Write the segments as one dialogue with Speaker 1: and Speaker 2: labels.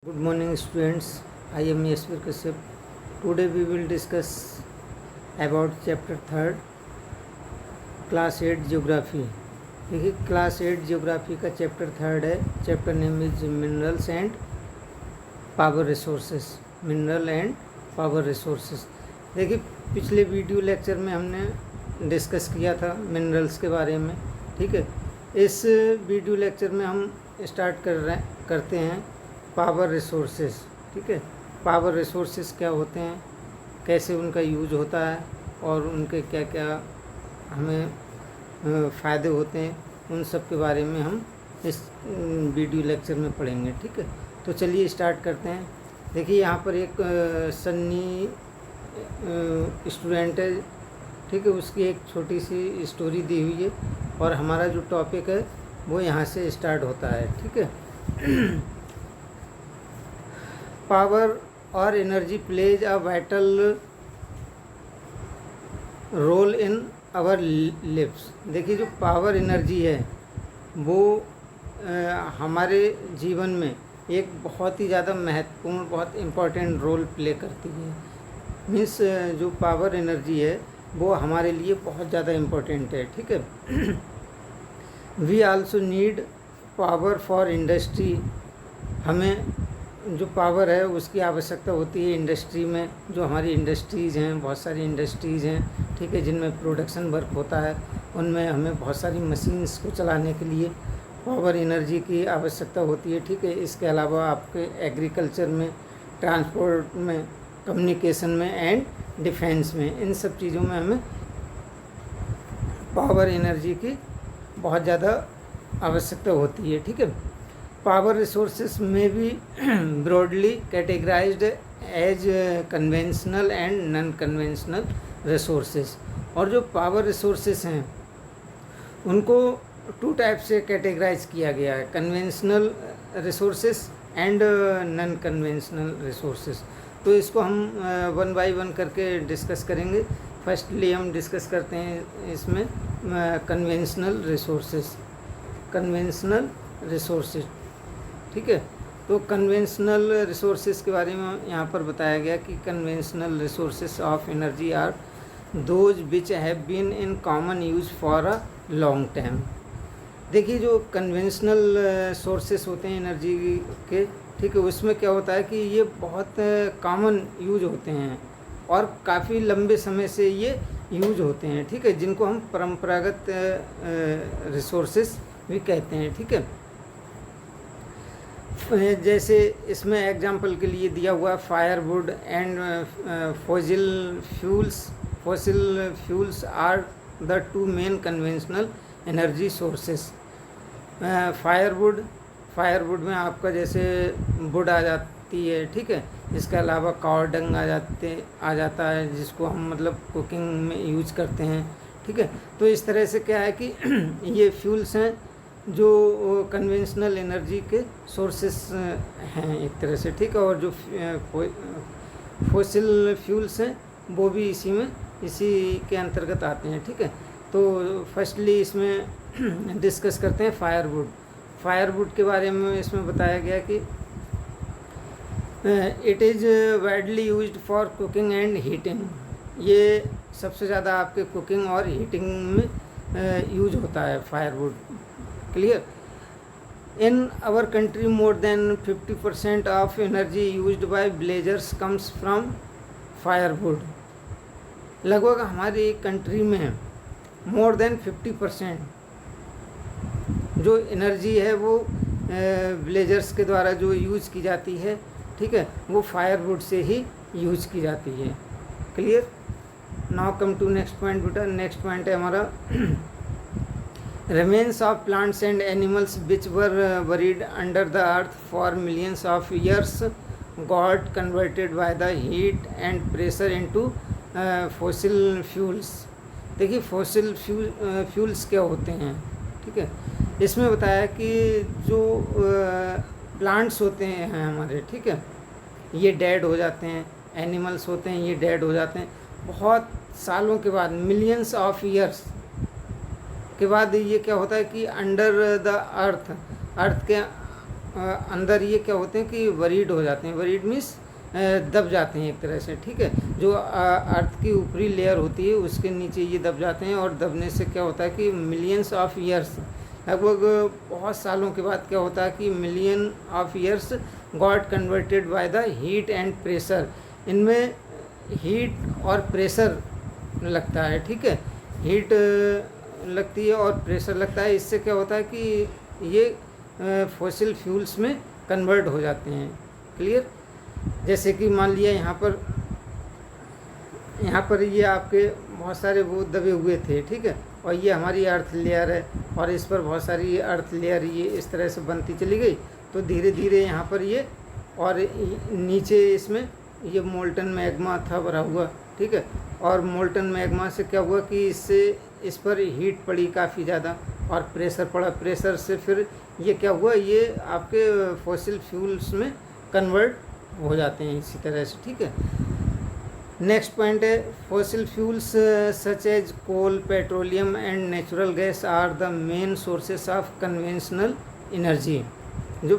Speaker 1: Good morning students, I am Yashwir Kashyap. Today we will discuss about chapter 3rd class 8 geography. देखिए class 8 geography का chapter 3rd है. Chapter name is minerals and power resources. Mineral and power resources. देखिए पिछले video lecture में हमने discuss किया था minerals के बारे में. ठीक है, इस वीडियो लेक्चर में हम स्टार्ट करते हैं पावर रिसोर्सेस. ठीक है, पावर रिसोर्सेस क्या होते हैं, कैसे उनका यूज होता है और उनके क्या क्या हमें फ़ायदे होते हैं, उन सब के बारे में हम इस वीडियो लेक्चर में पढ़ेंगे. ठीक है, तो चलिए स्टार्ट करते हैं. देखिए यहाँ पर एक सन्नी स्टूडेंट है. ठीक है, उसकी एक छोटी सी स्टोरी दी हुई है और हमारा जो टॉपिक है वो यहाँ से स्टार्ट होता है. ठीक है, पावर और energy plays a vital role in our lives. देखिए जो पावर एनर्जी है वो हमारे जीवन में एक बहुत ही ज़्यादा महत्वपूर्ण, बहुत इम्पोर्टेंट रोल प्ले करती है. मीन्स जो पावर एनर्जी है वो हमारे लिए बहुत ज़्यादा इम्पोर्टेंट है. ठीक है, we also need power for industry. हमें जो पावर है उसकी आवश्यकता होती है इंडस्ट्री में. जो हमारी इंडस्ट्रीज़ हैं, बहुत सारी इंडस्ट्रीज़ हैं. ठीक है, जिनमें प्रोडक्शन वर्क होता है, उनमें हमें बहुत सारी मशीन्स को चलाने के लिए पावर एनर्जी की आवश्यकता होती है. ठीक है, इसके अलावा आपके एग्रीकल्चर में, ट्रांसपोर्ट में, कम्युनिकेशन में एंड डिफेंस में, इन सब चीज़ों में हमें पावर एनर्जी की बहुत ज़्यादा आवश्यकता होती है. ठीक है, पावर रिसोर्सेस में भी broadly categorised as conventional and non conventional resources. और जो पावर रिसोर्सेस हैं उनको 2 टाइप से कैटेगराइज किया गया है, conventional resources and non conventional resources. तो इसको हम 1 बाय 1 करके डिस्कस करेंगे. फर्स्टली हम डिस्कस करते हैं इसमें कन्वेंशनल रिसोर्सेस. Conventional resources. ठीक है, तो कन्वेंशनल रिसोर्सेज के बारे में यहाँ पर बताया गया कि conventional resources of energy are those which have been in common use for a long time. देखिए जो कन्वेंशनल सोर्सेस होते हैं एनर्जी के, ठीक है, उसमें क्या होता है कि ये बहुत कॉमन यूज होते हैं और काफ़ी लंबे समय से ये यूज होते हैं. ठीक है, जिनको हम परंपरागत रिसोर्सेज भी कहते हैं. ठीक है, जैसे इसमें एग्जांपल के लिए दिया हुआ firewood and fossil fuels are the 2 main conventional energy sources. Firewood में आपका जैसे वुड आ जाती है. ठीक है, इसके अलावा काव डंग आ जाता है, जिसको हम मतलब कुकिंग में यूज करते हैं. ठीक है, तो इस तरह से क्या है कि ये फ्यूल्स हैं जो कन्वेंशनल एनर्जी के सोर्सेस हैं एक तरह से. ठीक है, और जो फॉसिल फ्यूल्स हैं वो भी इसी के अंतर्गत आते हैं. ठीक है, तो फर्स्टली इसमें डिस्कस करते हैं फायरवुड. फायरवुड के बारे में इसमें बताया गया कि it is widely used for cooking and heating. ये सबसे ज़्यादा आपके कुकिंग और हीटिंग में यूज होता है firewood. Clear. In our country more than 50% of energy used by villagers comes from firewood. लगभग हमारी कंट्री में मोर देन 50% जो एनर्जी है वो ब्लेजर्स के द्वारा जो यूज़ की जाती है, ठीक है, वो फायरवुड से ही यूज़ की जाती है. Clear. Now come to next point बेटा. नेक्स्ट पॉइंट है हमारा remains of plants and animals which were buried under the earth for millions of years got converted by the heat and pressure into fossil fuels. देखिए fossil fuels क्या होते हैं. ठीक है, इसमें बताया कि जो प्लांट्स होते हैं हमारे, ठीक है, ये डेड हो जाते हैं. एनिमल्स होते हैं ये डेड हो जाते हैं बहुत सालों के बाद, मिलियंस ऑफ ईयर्स के बाद. ये क्या होता है कि अंडर द अर्थ के अंदर ये क्या होते हैं कि वरीड हो जाते हैं। वरीड मीन्स दब जाते हैं एक तरह से, ठीक है। जो अर्थ की ऊपरी लेयर होती है उसके नीचे ये दब जाते हैं, और दबने से क्या होता है कि मिलियंस ऑफ ईयर्स, लगभग बहुत सालों के बाद क्या होता है कि million of years got converted by the heat and pressure. इनमें हीट और प्रेशर लगता है, ठीक है। हीट लगती है और प्रेशर लगता है। इससे क्या होता है कि ये फॉसिल फ्यूल्स में कन्वर्ट हो जाते हैं। क्लियर। जैसे कि मान लिया यहाँ पर ये आपके बहुत सारे वो दबे हुए थे, ठीक है, और ये हमारी अर्थ लेयर है, और इस पर बहुत सारी अर्थ लेयर ये इस तरह से बनती चली गई। तो धीरे धीरे यहाँ पर ये, और नीचे इसमें ये मोल्टन मैग्मा था भरा हुआ, ठीक है। और मोल्टन मैग्मा से क्या हुआ कि इससे इस पर हीट पड़ी काफ़ी ज़्यादा, और प्रेशर पड़ा। प्रेशर से फिर ये क्या हुआ, ये आपके फॉसिल फ्यूल्स में कन्वर्ट हो जाते हैं इसी तरह से, ठीक है। नेक्स्ट पॉइंट है fossil fuels such as coal, petroleum and natural gas are the main sources of conventional energy. जो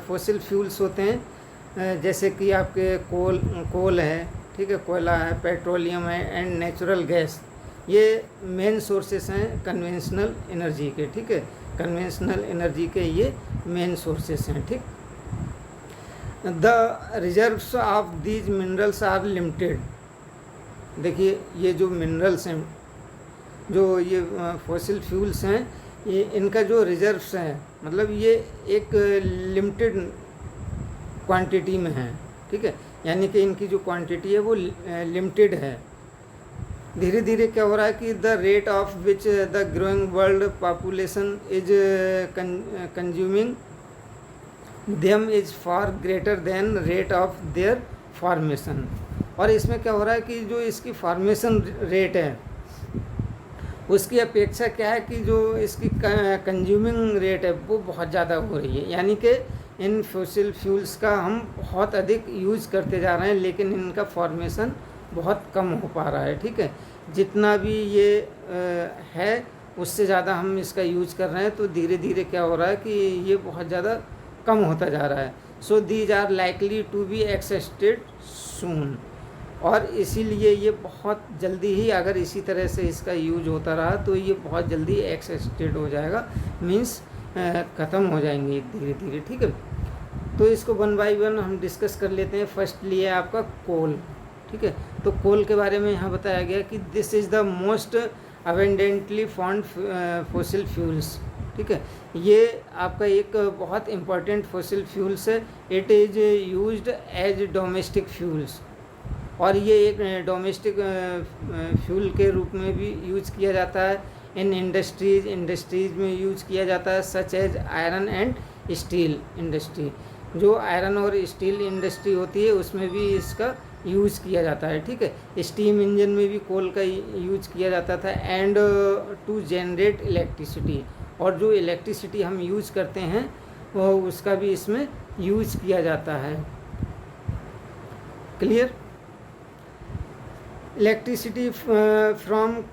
Speaker 1: फॉसिल फ्यूल्स होते हैं जैसे कि आपके कोल है, ठीक है, कोयला है, पेट्रोलियम है एंड नेचुरल गैस, ये मेन सोर्सेस हैं कन्वेंशनल एनर्जी के, ठीक है। कन्वेंशनल एनर्जी के ये मेन सोर्सेस हैं, ठीक। The reserves of these minerals are limited. देखिए ये जो मिनरल्स हैं, जो ये फॉसिल फ्यूल्स हैं, ये इनका जो रिजर्व्स हैं, मतलब ये एक लिमिटेड क्वांटिटी में है, ठीक है। यानी कि इनकी जो क्वांटिटी है वो लिमिटेड है। धीरे धीरे क्या हो रहा है कि the rate of which the growing world population is consuming them is far greater than rate of their formation. और इसमें क्या हो रहा है कि जो इसकी फॉर्मेशन रेट है उसकी अपेक्षा क्या है कि जो इसकी कंज्यूमिंग रेट है वो बहुत ज़्यादा हो रही है। यानी कि इन फॉसिल फ्यूल्स का हम बहुत अधिक यूज़ करते जा रहे हैं, लेकिन इनका फॉर्मेशन बहुत कम हो पा रहा है, ठीक है। जितना भी ये है उससे ज़्यादा हम इसका यूज़ कर रहे हैं, तो धीरे धीरे क्या हो रहा है कि ये बहुत ज़्यादा कम होता जा रहा है। So these are likely to be extended soon. और इसीलिए ये बहुत जल्दी ही, अगर इसी तरह से इसका यूज होता रहा तो ये बहुत जल्दी एक्सटेड हो जाएगा, मीन्स ख़त्म हो जाएंगे धीरे धीरे, ठीक है। तो इसको वन बाई वन हम डिस्कस कर लेते हैं। फर्स्ट लिए आपका कोल, ठीक है। तो कोल के बारे में यहाँ बताया गया कि this is the most abundantly found fossil fuels, ठीक है। ये आपका एक बहुत इम्पॉर्टेंट फॉसिल फ्यूल्स है। It is used as domestic fuels, और ये एक डोमेस्टिक फ्यूल के रूप में भी यूज किया जाता है। इन इंडस्ट्रीज़ में यूज किया जाता है, such as iron and steel industry. जो आयरन और स्टील इंडस्ट्री होती है उसमें भी इसका यूज़ किया जाता है, ठीक है। स्टीम इंजन में भी कोल का यूज किया जाता था। एंड टू जनरेट इलेक्ट्रिसिटी, और जो इलेक्ट्रिसिटी हम यूज़ करते हैं वो उसका भी इसमें यूज़ किया जाता है। Clear. Electricity from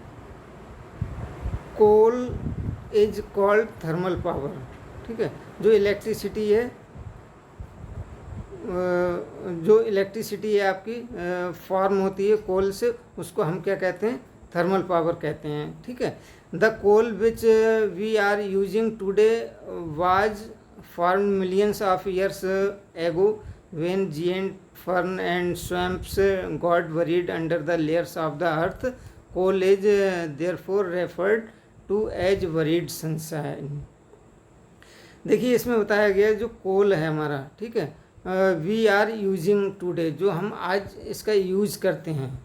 Speaker 1: coal is called thermal power, ठीक है। जो इलेक्ट्रिसिटी है आपकी फॉर्म होती है कोल से, उसको हम क्या कहते हैं, थर्मल पावर कहते हैं, ठीक है। The coal which we are using today was form millions of years ago when giant fern and swamps got buried under the layers of the earth. Coal is therefore referred to as buried sunshine. देखिए इसमें बताया गया जो कोल है हमारा, ठीक है, we are using today, जो हम आज इसका यूज करते हैं।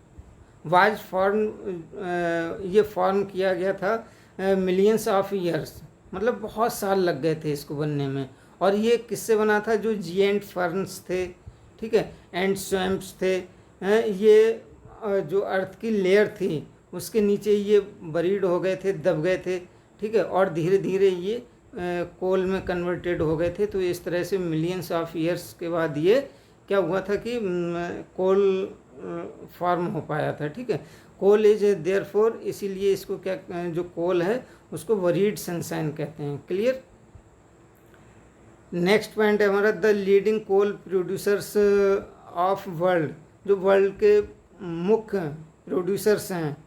Speaker 1: वाज फॉर्म, ये फॉर्म किया गया था मिलियंस ऑफ ईयर्स, मतलब बहुत साल लग गए थे इसको बनने में। और ये किससे बना था, जो जिएंट फर्न्स थे, ठीक है, एंड स्वैम्प्स थे, ये जो अर्थ की लेयर थी उसके नीचे ये बरीड हो गए थे, दब गए थे, ठीक है, और धीरे धीरे ये कोल में कन्वर्टेड हो गए थे। तो इस तरह से मिलियंस ऑफ ईयर्स के बाद ये क्या हुआ था कि कोल फॉर्म हो पाया था, ठीक है। कोल इज देयरफॉर, इसीलिए इसको क्या, जो कोल है उसको बरीड सनशाइन कहते हैं। क्लियर। नेक्स्ट पॉइंट है हमारा the leading coal producers of world. जो वर्ल्ड के मुख्य प्रोड्यूसर्स हैं,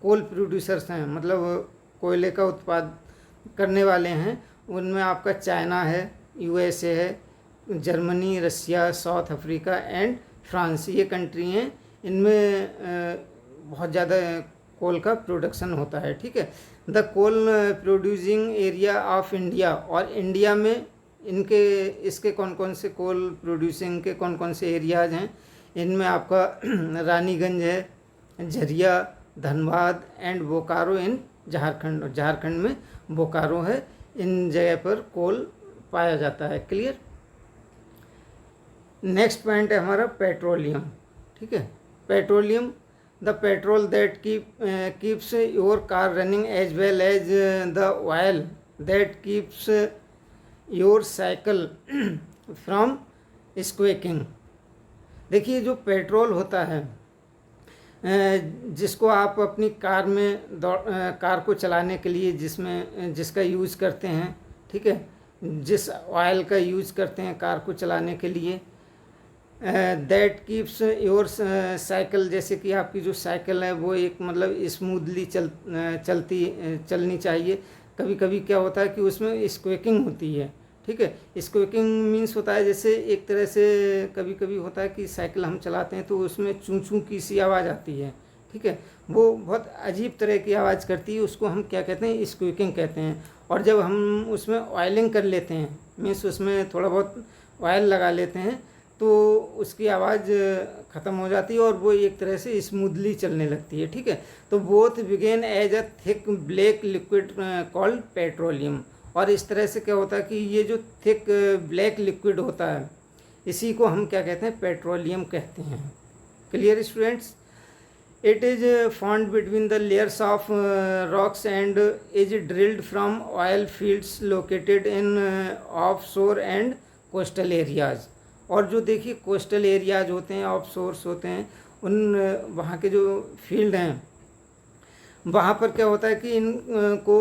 Speaker 1: कोल प्रोड्यूसर्स हैं, मतलब कोयले का उत्पाद करने वाले हैं, उनमें आपका चाइना है, यूएसए है, Germany, Russia, South Africa and France, ये कंट्री हैं। इनमें बहुत ज़्यादा कोल का प्रोडक्शन होता है, ठीक है। The coal producing area of India, और इंडिया में इसके कौन कौन से कोल प्रोड्यूसिंग के कौन कौन से एरियाज हैं, इनमें आपका रानीगंज है, झरिया, धनबाद एंड बोकारो इन झारखंड में बोकारो है। इन जगह पर कोल पाया जाता है। क्लियर। नेक्स्ट पॉइंट है हमारा पेट्रोलियम, ठीक है। Petroleum, the petrol that keeps your car running as well as the oil that keeps your cycle from squeaking. देखिए जो पेट्रोल होता है, जिसको आप अपनी कार में कार को चलाने के लिए जिसका यूज़ करते हैं, ठीक है, जिस ऑयल का यूज़ करते हैं कार को चलाने के लिए, दैट कीप्स योर साइकिल, जैसे कि आपकी जो साइकिल है वो एक मतलब स्मूथली चलनी चाहिए। कभी कभी क्या होता है कि उसमें स्क्वेकिंग होती है, ठीक है। स्क्वेकिंग मीन्स होता है जैसे एक तरह से कभी कभी होता है कि साइकिल हम चलाते हैं तो उसमें चूं चूं की सी आवाज़ आती है, ठीक है, वो बहुत अजीब तरह की आवाज़ करती है, उसको हम क्या कहते हैं, स्क्वेकिंग कहते हैं। और जब हम उसमें ऑयलिंग कर लेते हैं, मीन्स उसमें थोड़ा बहुत ऑयल लगा लेते हैं, तो उसकी आवाज़ ख़त्म हो जाती है और वो एक तरह से स्मूथली चलने लगती है, ठीक है। तो both began as a thick black liquid called petroleum. और इस तरह से क्या होता है कि ये जो थिक ब्लैक लिक्विड होता है, इसी को हम क्या कहते हैं, पेट्रोलियम कहते हैं। Clear students. It is found between the layers of rocks and is drilled from oil fields located in of shore and coastal areas. और जो देखिए कोस्टल एरियाज होते हैं, ऑफ शोर्स होते हैं, उन वहाँ के जो फील्ड हैं, वहाँ पर क्या होता है कि इनको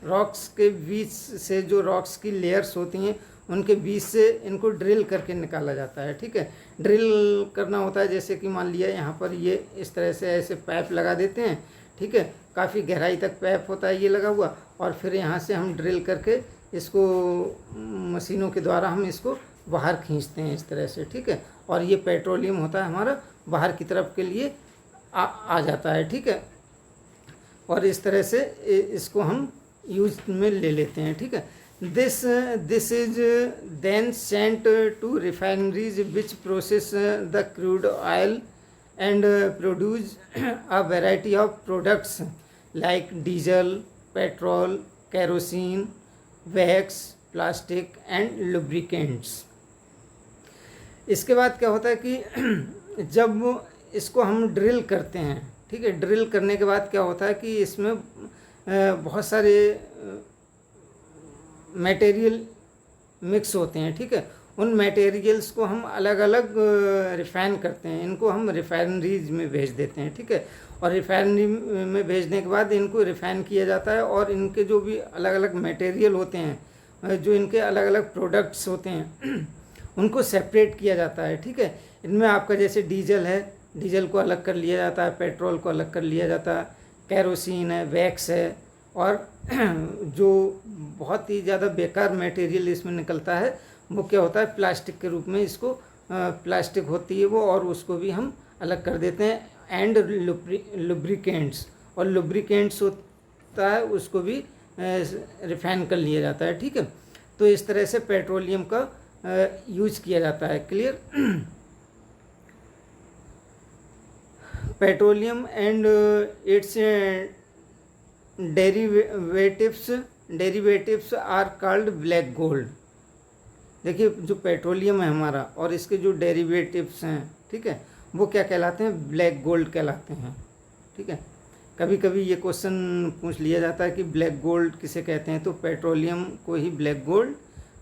Speaker 1: रॉक्स के बीच से, जो रॉक्स की लेयर्स होती हैं उनके बीच से इनको ड्रिल करके निकाला जाता है, ठीक है। ड्रिल करना होता है जैसे कि मान लिया यहाँ पर ये इस तरह से ऐसे पाइप लगा देते हैं, ठीक है, काफ़ी गहराई तक पाइप होता है ये लगा हुआ, और फिर यहाँ से हम ड्रिल करके इसको मशीनों के द्वारा हम इसको बाहर खींचते हैं इस तरह से, ठीक है। और ये पेट्रोलियम होता है हमारा बाहर की तरफ के लिए आ जाता है, ठीक है। और इस तरह से इसको हम यूज में ले लेते हैं, ठीक है। This is then sent to refineries which process the crude oil and produce a variety of products like diesel, petrol, kerosene, wax, plastic and lubricants. इसके बाद क्या होता है कि जब इसको हम ड्रिल करते हैं, ठीक है, ड्रिल करने के बाद क्या होता है कि इसमें बहुत सारे मटेरियल मिक्स होते हैं, ठीक है। उन मटेरियल्स को हम अलग अलग रिफाइन करते हैं, इनको हम रिफाइनरीज में भेज देते हैं, ठीक है। और रिफाइनरी में भेजने के बाद इनको रिफाइन किया जाता है, और इनके जो भी अलग अलग मटेरियल होते हैं, जो इनके अलग अलग प्रोडक्ट्स होते हैं, उनको सेपरेट किया जाता है, ठीक है। इनमें आपका जैसे डीजल है, डीजल को अलग कर लिया जाता है, पेट्रोल को अलग कर लिया जाता है, केरोसिन है, वैक्स है, और जो बहुत ही ज़्यादा बेकार मटेरियल इसमें निकलता है वो क्या होता है, प्लास्टिक के रूप में इसको प्लास्टिक होती है वो, और उसको भी हम अलग कर देते हैं। एंड लुब्रिकेंट्स, और लुब्रिकेंट्स होता है उसको भी रिफाइन कर लिया जाता है, ठीक है। तो इस तरह से पेट्रोलियम का यूज किया जाता है। Clear. Petroleum and its derivatives are called black gold. देखिए जो पेट्रोलियम है हमारा और इसके जो डेरिवेटिव्स हैं, ठीक है, वो क्या कहलाते हैं, ब्लैक गोल्ड कहलाते हैं, ठीक है। कभी कभी ये क्वेश्चन पूछ लिया जाता है कि ब्लैक गोल्ड किसे कहते हैं, तो पेट्रोलियम को ही ब्लैक गोल्ड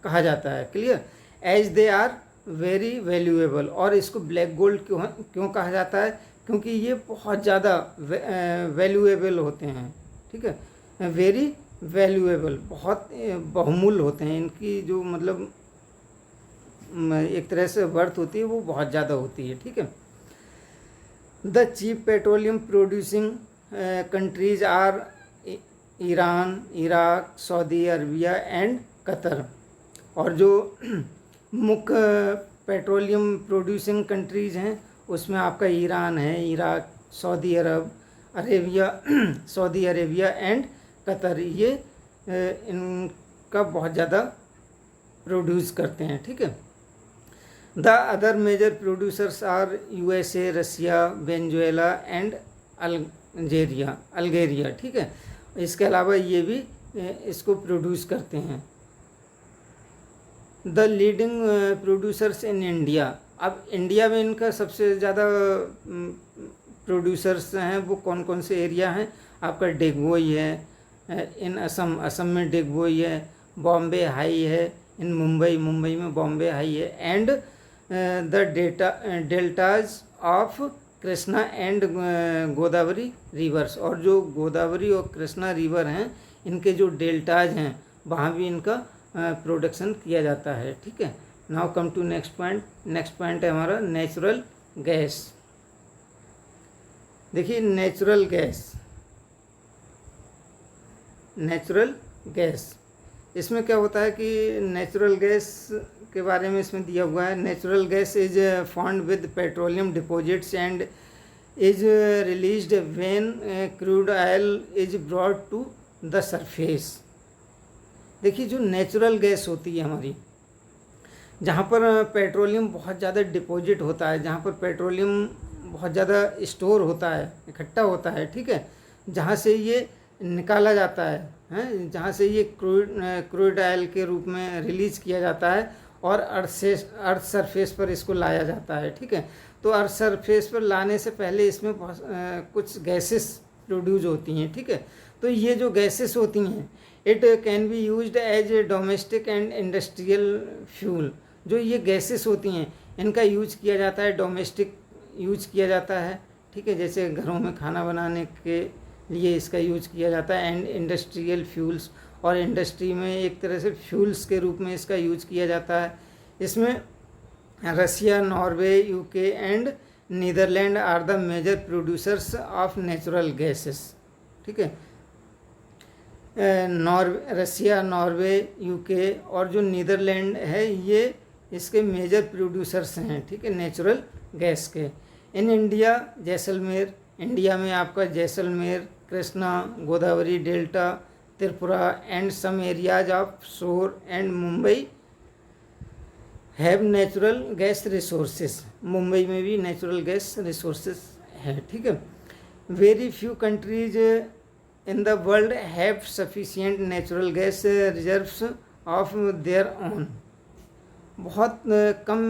Speaker 1: कहा जाता है। Clear. As they are very valuable. और इसको ब्लैक गोल्ड क्यों कहा जाता है, क्योंकि ये बहुत ज़्यादा वैल्यूएबल होते हैं, ठीक है, वेरी वैल्यूएबल, बहुत बहुमूल्य होते हैं। इनकी जो मतलब एक तरह से वर्थ होती है वो बहुत ज़्यादा होती है, ठीक है। The chief petroleum producing countries are Iran, Iraq, Saudi Arabia and Qatar. और जो मुख्य पेट्रोलियम प्रोड्यूसिंग कंट्रीज हैं उसमें आपका ईरान है, Iraq, Saudi Arabia and Qatar, ये इनका बहुत ज़्यादा प्रोड्यूस करते हैं, ठीक है। The other major producers are USA, Russia, Venezuela and Algeria, ठीक है। इसके अलावा ये भी इसको प्रोड्यूस करते हैं। The leading producers in India, अब इंडिया में इनका सबसे ज़्यादा प्रोड्यूसर्स हैं वो कौन कौन से एरिया हैं, आपका डिगबोई है इन असम में डिगबोई है, बॉम्बे हाई है इन मुंबई में बॉम्बे हाई है, and the deltas of Krishna and Godavari reverse. और जो गोदावरी और कृष्णा रिवर हैं इनके जो डेल्टाज हैं वहाँ भी इनका प्रोडक्शन किया जाता है, ठीक है। Now come to next point है हमारा नेचुरल गैस। देखिए नेचुरल गैस इसमें क्या होता है कि नेचुरल गैस के बारे में इसमें दिया हुआ है। Natural gas is found with petroleum deposits and is released when crude oil is brought to the surface. देखिए जो नेचुरल गैस होती है हमारी, जहाँ पर पेट्रोलियम बहुत ज़्यादा डिपॉजिट होता है, जहाँ पर पेट्रोलियम बहुत ज़्यादा स्टोर होता है, इकट्ठा होता है, ठीक है, जहाँ से ये निकाला जाता है, जहाँ से ये क्रूड ऑयल के रूप में रिलीज़ किया जाता है और अर्थ सरफेस पर इसको लाया जाता है, ठीक है। तो अर्थ सरफेस पर लाने से पहले इसमें कुछ गैसेस प्रोड्यूस होती हैं, ठीक है। तो ये जो गैसेस होती हैं it can be used as a domestic and industrial fuel. जो ये गैसेस होती हैं इनका यूज किया जाता है, डोमेस्टिक यूज किया जाता है, ठीक है, जैसे घरों में खाना बनाने के लिए इसका यूज किया जाता है, एंड इंडस्ट्रियल फ्यूल्स, और इंडस्ट्री में एक तरह से फ्यूल्स के रूप में इसका यूज किया जाता है। इसमें Russia, Norway, UK and Netherland are the major producers of natural gases, ठीक है। रसिया, नॉर्वे, यूके और जो नीदरलैंड है ये इसके मेजर प्रोड्यूसर्स हैं, ठीक है, नेचुरल गैस के। इन इंडिया जैसलमेर, इंडिया में आपका Jaisalmer, Krishna, Godavari delta, Tripura and some areas of shore and Mumbai have natural gas resources. Mumbai में भी नेचुरल गैस रिसोर्सेस है, ठीक है। Very few countries in the world have sufficient natural gas reserves of their own. बहुत कम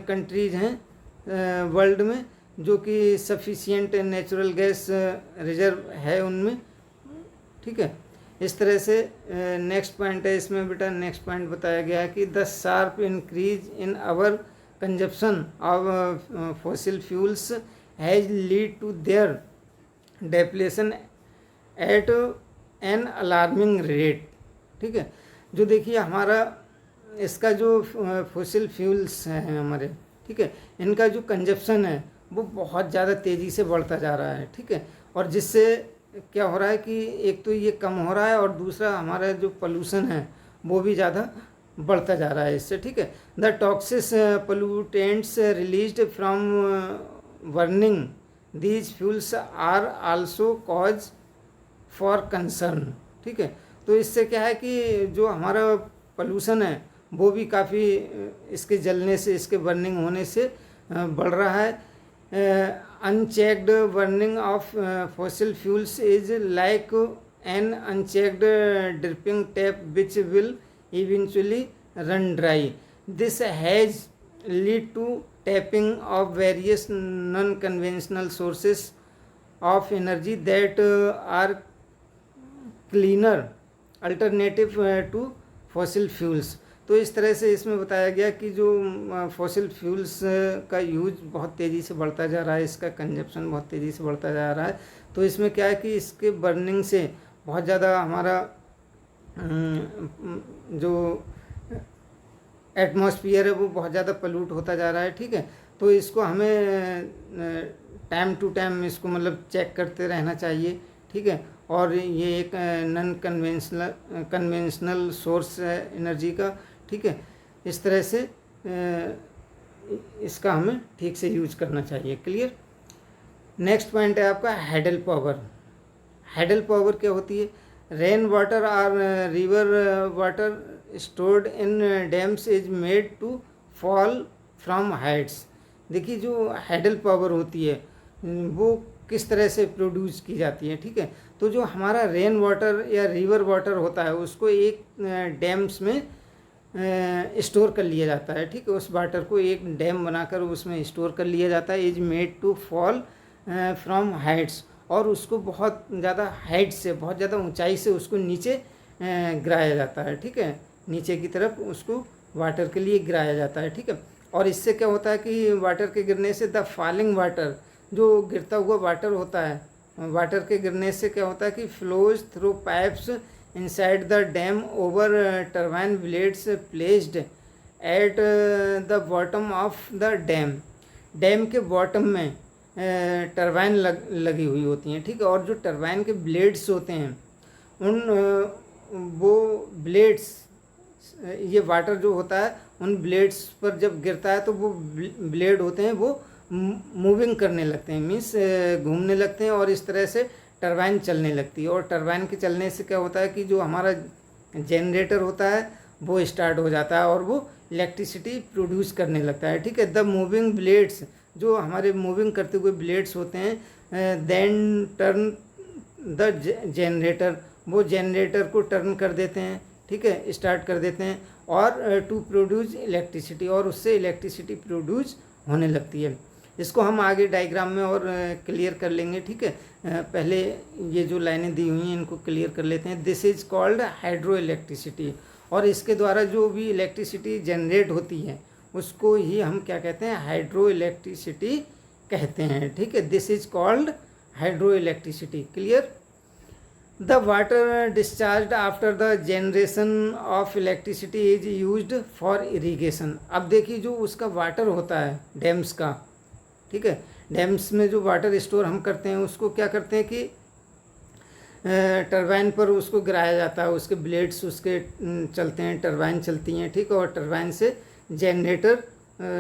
Speaker 1: countries हैं वर्ल्ड में जो कि सफिशिएंट नेचुरल गैस रिजर्व है उनमें, ठीक है। इस तरह से नेक्स्ट पॉइंट है इसमें बेटा, नेक्स्ट पॉइंट बताया गया है कि the sharp increase in our consumption of fossil fuels has lead to their depletion at an alarming rate, ठीक है। जो देखिए हमारा इसका जो फॉसिल फ्यूल्स हैं हमारे, ठीक है, इनका जो कंजप्शन है वो बहुत ज़्यादा तेज़ी से बढ़ता जा रहा है, ठीक है। और जिससे क्या हो रहा है कि एक तो ये कम हो रहा है और दूसरा हमारा जो पोल्यूशन है वो भी ज़्यादा बढ़ता जा रहा है इससे, ठीक है। The toxic pollutants released from burning these fuels are also cause for concern, ठीक है। तो इससे क्या है कि जो हमारा पोल्यूशन है वो भी काफ़ी इसके जलने से, इसके बर्निंग होने से बढ़ रहा है। Unchecked burning of fossil fuels is like an unchecked dripping tap which will eventually run dry. This has lead to tapping of various non conventional sources of energy that are cleaner alternative to fossil fuels. तो इस तरह से इसमें बताया गया कि जो fossil fuels का यूज बहुत तेज़ी से बढ़ता जा रहा है, इसका कंजप्शन बहुत तेज़ी से बढ़ता जा रहा है। तो इसमें क्या है कि इसके बर्निंग से बहुत ज़्यादा हमारा जो एटमॉस्फियर है वो बहुत ज़्यादा पल्यूट होता जा रहा है, ठीक है। तो इसको हमें टाइम टू टाइम इसको मतलब चेक करते रहना चाहिए, ठीक है। और ये एक नॉन कन्वेंशनल सोर्स है एनर्जी का, ठीक है। इस तरह से इसका हमें ठीक से यूज करना चाहिए। क्लियर। नेक्स्ट पॉइंट है आपका हाइडल पावर। हाइडल पावर क्या होती है? रेन वाटर और river water stored in dams is made to fall from heights. देखिए जो हाइडल पावर होती है वो किस तरह से प्रोड्यूस की जाती है, ठीक है। तो जो हमारा रेन वाटर या रिवर वाटर होता है उसको एक डैम्स में स्टोर कर लिया जाता है, ठीक है। उस वाटर को एक डैम बनाकर उसमें स्टोर कर लिया जाता है। Is made to fall from heights, और उसको बहुत ज़्यादा हाइट से, बहुत ज़्यादा ऊंचाई से उसको नीचे गिराया जाता है, ठीक है। नीचे की तरफ उसको वाटर के लिए गिराया जाता है, ठीक है। और इससे क्या होता है कि वाटर के गिरने से द फॉलिंग वाटर, जो गिरता हुआ वाटर होता है, वाटर के गिरने से क्या होता है कि flows through pipes inside the dam over turbine blades placed at the bottom of the dam. Dam के बॉटम में टरबाइन लगी हुई होती हैं, ठीक है। और जो टरबाइन के ब्लेड्स होते हैं वो ब्लेड्स, ये वाटर जो होता है उन ब्लेड्स पर जब गिरता है तो वो ब्लेड होते हैं वो मूविंग करने लगते हैं, मीन्स घूमने लगते हैं, और इस तरह से टरबाइन चलने लगती है। और टरबाइन के चलने से क्या होता है कि जो हमारा जनरेटर होता है वो स्टार्ट हो जाता है और वो इलेक्ट्रिसिटी प्रोड्यूस करने लगता है, ठीक है। द मूविंग ब्लेड्स, जो हमारे मूविंग करते हुए ब्लेड्स होते हैं, देन टर्न द जनरेटर, वो जनरेटर को टर्न कर देते हैं, ठीक है, स्टार्ट कर देते हैं, और टू प्रोड्यूस इलेक्ट्रिसिटी, और उससे इलेक्ट्रिसिटी प्रोड्यूस होने लगती है। इसको हम आगे डायग्राम में और क्लियर कर लेंगे, ठीक है। पहले ये जो लाइनें दी हुई हैं इनको क्लियर कर लेते हैं। This is called hydro electricity, और इसके द्वारा जो भी इलेक्ट्रिसिटी जनरेट होती है उसको ही हम क्या कहते हैं? हाइड्रो इलेक्ट्रिसिटी कहते हैं, ठीक है। This is called hydro electricity. Clear. The water discharge after the generation of electricity is used for irrigation. अब देखिए जो उसका वाटर होता है डैम्स का, ठीक है, डैम्स में जो वाटर स्टोर हम करते हैं उसको क्या करते हैं कि टरबाइन पर उसको गिराया जाता है, उसके ब्लेड्स उसके चलते हैं, टरबाइन चलती हैं, ठीक है। और टरबाइन से जनरेटर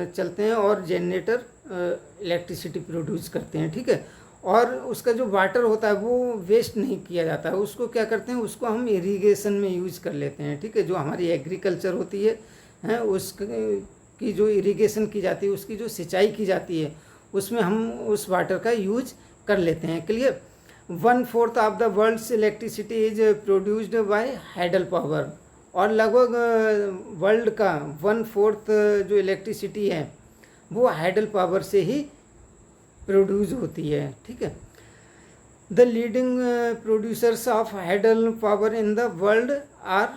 Speaker 1: चलते हैं और जनरेटर इलेक्ट्रिसिटी प्रोड्यूस करते हैं, ठीक है। और उसका जो वाटर होता है वो वेस्ट नहीं किया जाता है, उसको क्या करते हैं, उसको हम इरिगेशन में यूज कर लेते हैं, ठीक है। जो हमारी एग्रीकल्चर होती है उसकी जो इरिगेशन की जाती है, उसकी जो सिंचाई की जाती है उसमें हम उस वाटर का यूज कर लेते हैं। Clear. 1/4 of the world's electricity is produced by hydel power, और लगभग वर्ल्ड का 1/4 जो इलेक्ट्रिसिटी है वो हाइडल पावर से ही प्रोड्यूस होती है, ठीक है। The leading producers of hydel power in the world are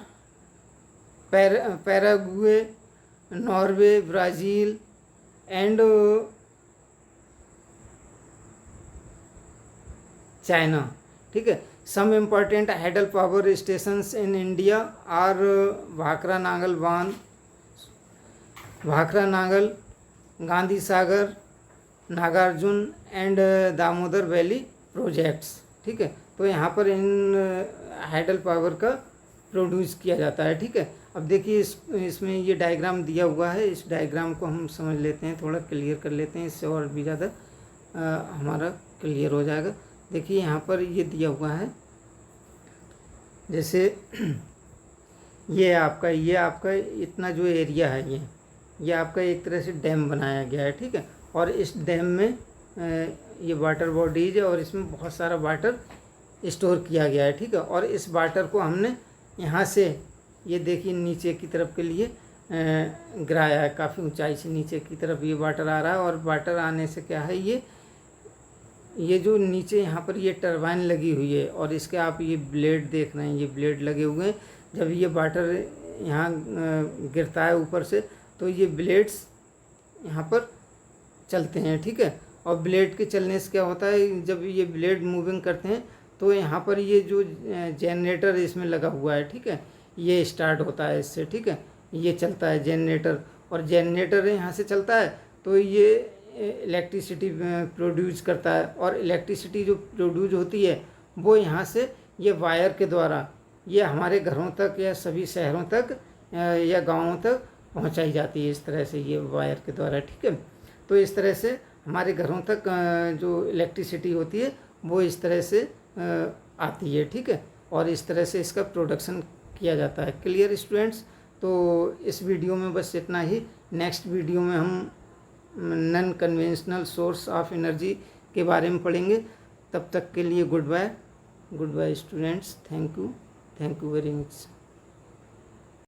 Speaker 1: Paraguay, Norway, Brazil and China, ठीक है। Some important hydel power stations in India are Bhakra Nangal बांध, Bhakra Nangal, Gandhi Sagar, Nagarjun and Damodar valley projects, ठीक है। तो यहाँ पर इन हाइडल पावर का प्रोड्यूस किया जाता है, ठीक है। अब देखिए इसमें ये डायग्राम दिया हुआ है, इस डायग्राम को हम समझ लेते हैं, थोड़ा क्लियर कर लेते हैं, इससे और भी ज़्यादा हमारा क्लियर हो जाएगा। देखिए यहाँ पर ये दिया हुआ है, जैसे ये आपका इतना जो एरिया है ये आपका एक तरह से डैम बनाया गया है, ठीक है। और इस डैम में ये वाटर बॉडीज है और इसमें बहुत सारा वाटर स्टोर किया गया है, ठीक है। और इस वाटर को हमने यहाँ से ये देखिए नीचे की तरफ के लिए गिराया है, काफ़ी ऊंचाई से नीचे की तरफ ये वाटर आ रहा है। और वाटर आने से क्या है, ये जो नीचे यहाँ पर ये टरबाइन लगी हुई है और इसके आप ये ब्लेड देख रहे हैं, ये ब्लेड लगे हुए हैं। जब ये वाटर यहाँ गिरता है ऊपर से तो ये ब्लेड्स यहाँ पर चलते हैं, ठीक है। और ब्लेड के चलने से क्या होता है, जब ये ब्लेड मूविंग करते हैं तो यहाँ पर ये जो जनरेटर इसमें लगा हुआ है, ठीक है, ये स्टार्ट होता है इससे, ठीक है, ये चलता है जनरेटर, और जनरेटर यहाँ से चलता है तो ये इलेक्ट्रिसिटी प्रोड्यूस करता है, और इलेक्ट्रिसिटी जो प्रोड्यूस होती है वो यहाँ से ये वायर के द्वारा ये हमारे घरों तक या सभी शहरों तक या गांवों तक पहुंचाई जाती है, इस तरह से ये वायर के द्वारा, ठीक है। तो इस तरह से हमारे घरों तक जो इलेक्ट्रिसिटी होती है वो इस तरह से आती है, ठीक है, और इस तरह से इसका प्रोडक्शन किया जाता है। Clear students? तो इस वीडियो में बस इतना ही। नेक्स्ट वीडियो में हम non conventional source of energy के बारे में पढ़ेंगे। तब तक के लिए good bye students. Thank you very much.